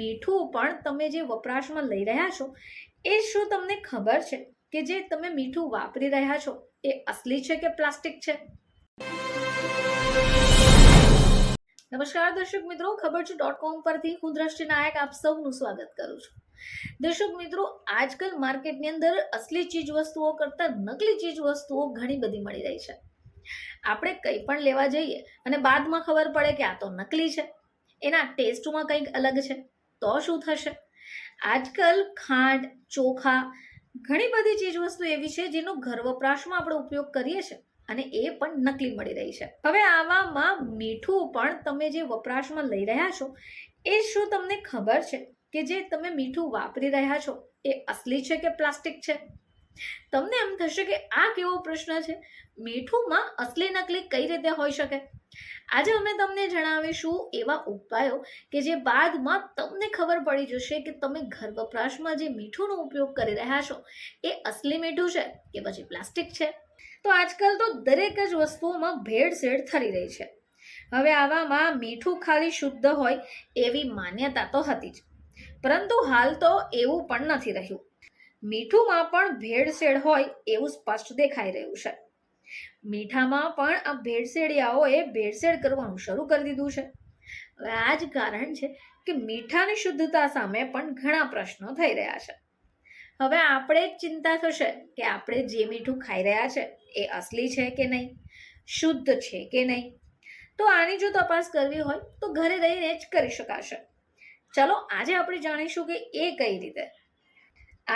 મીઠું પણ તમે જે વપરાશમાં લઈ રહ્યા છો એ શું તમને ખબર છે કે જે તમે મીઠું વાપરી રહ્યા છો એ અસલી છે કે પ્લાસ્ટિક છે? નમસ્કાર દર્શક મિત્રો, ખબર.com પરથી હું દ્રષ્ટિ નાયક આપ સૌનું સ્વાગત કરું છું. દર્શક મિત્રો, આજકાલ માર્કેટની અંદર અસલી ચીજ વસ્તુઓ કરતા નકલી ચીજ વસ્તુઓ ઘણી બધી મળી રહી છે. આપણે કંઈ પણ લેવા જઈએ અને બાદમાં ખબર પડે કે આ તો નકલી છે, એના ટેસ્ટમાં કંઈક અલગ છે, તો શું થશે? આજકાલ ખાંડ, ચોખા, ઘણી બધી ચીજ વસ્તુ એવી છે જેનો ઘર વપરાશમાં આપણે ઉપયોગ કરીએ છીએ અને એ પણ નકલી મળી રહી છે. હવે આવામાં મીઠું પણ તમે જે વપરાશમાં લઈ રહ્યા છો એ શું તમને ખબર છે કે જે તમે મીઠું વાપરી રહ્યા છો એ અસલી છે કે પ્લાસ્ટિક છે? તમને એમ થશે કે આ કેવો પ્રશ્ન છે, મીઠુંમાં અસલી નકલી કઈ રીતે હોઈ શકે? આજે અમે તમને જણાવીશું એવા ઉપાયો કે જે બાદમાં તમને ખબર પડી જશે કે તમે ઘર વપરાશમાં જે મીઠુંનો ઉપયોગ કરી રહ્યા છો એ અસલી મીઠું છે કે પછી પ્લાસ્ટિક છે. તો આજકાલ તો દરેક જ વસ્તુઓમાં ભેળસેળ થઈ રહી છે. હવે આવામાં મીઠું ખાલી શુદ્ધ હોય એવી માન્યતા તો હતી જ, પરંતુ હાલ તો એવું પણ નથી રહ્યું. મીઠુંમાં પણ ભેળસેળ હોય એવું સ્પષ્ટ દેખાઈ રહ્યું છે. મીઠામાં પણ આ ભેળસેળિયાઓએ ભેળસેળ કરવાનું શરૂ કરી દીધું છે. હવે આ જ કારણ છે કે મીઠાની શુદ્ધતા સામે પણ ઘણા પ્રશ્નો થઈ રહ્યા છે. હવે આપણે જ ચિંતા થશે કે આપણે જે મીઠું ખાઈ રહ્યા છે એ અસલી છે કે નહીં, શુદ્ધ છે કે નહીં. તો આની જો તપાસ કરવી હોય તો ઘરે રહીને જ કરી શકાશે. ચલો આજે આપણે જાણીશું કે એ કઈ રીતે.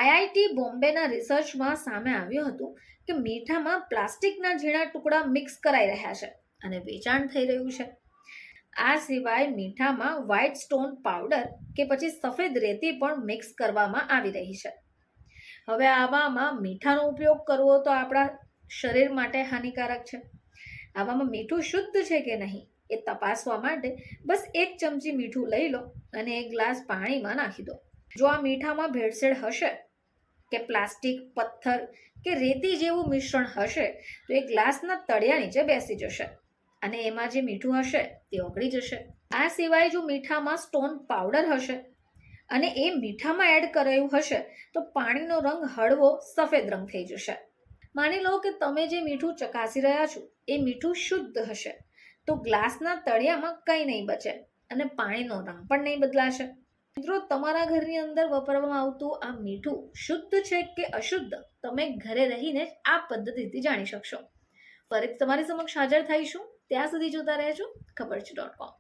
IIT બોમ્બેના રિસર્ચમાં સામે આવ્યું હતું કે મીઠામાં પ્લાસ્ટિકના ઝીણા ટુકડા મિક્સ કરાઈ રહ્યા છે અને વેચાણ થઈ રહ્યું છે. આ સિવાય મીઠામાં વ્હાઇટ સ્ટોન પાવડર કે પછી સફેદ રેતી પણ મિક્સ કરવામાં આવી રહી છે. હવે આવામાં મીઠાનો ઉપયોગ કરવો તો આપણા શરીર માટે હાનિકારક છે. આવામાં મીઠું શુદ્ધ છે કે નહીં એ તપાસવા માટે બસ 1 ચમચી મીઠું લઈ લો અને 1 ગ્લાસ પાણીમાં નાખી દો. જો આ મીઠામાં ભેળસેળ હશે કે પ્લાસ્ટિક, પથ્થર કે રેતી જેવું મિશ્રણ હશે તો એ ગ્લાસના તળિયા નીચે બેસી જશે અને એમાં જે મીઠું હશે તે ઓગળી જશે. આ સિવાય જો મીઠામાં સ્ટોન પાવડર હશે અને એ મીઠામાં એડ કરાયું હશે તો પાણીનો રંગ હળવો સફેદ રંગ થઈ જશે. માની લો કે તમે જે મીઠું ચકાસી રહ્યા છો એ મીઠું શુદ્ધ હશે તો ગ્લાસના તળિયામાં કંઈ નહીં બચે અને પાણીનો રંગ પણ નહીં બદલાશે. મિત્રો, તમારા ઘરની અંદર વાપરવામાં આવતું આ મીઠું શુદ્ધ છે કે અશુદ્ધ તમે ઘરે રહીને જ આ પદ્ધતિથી જાણી શકશો. ફરી તમારી સમક્ષ હાજર થઈશું. ત્યાં સુધી જોતા રહેજો ખબર.com.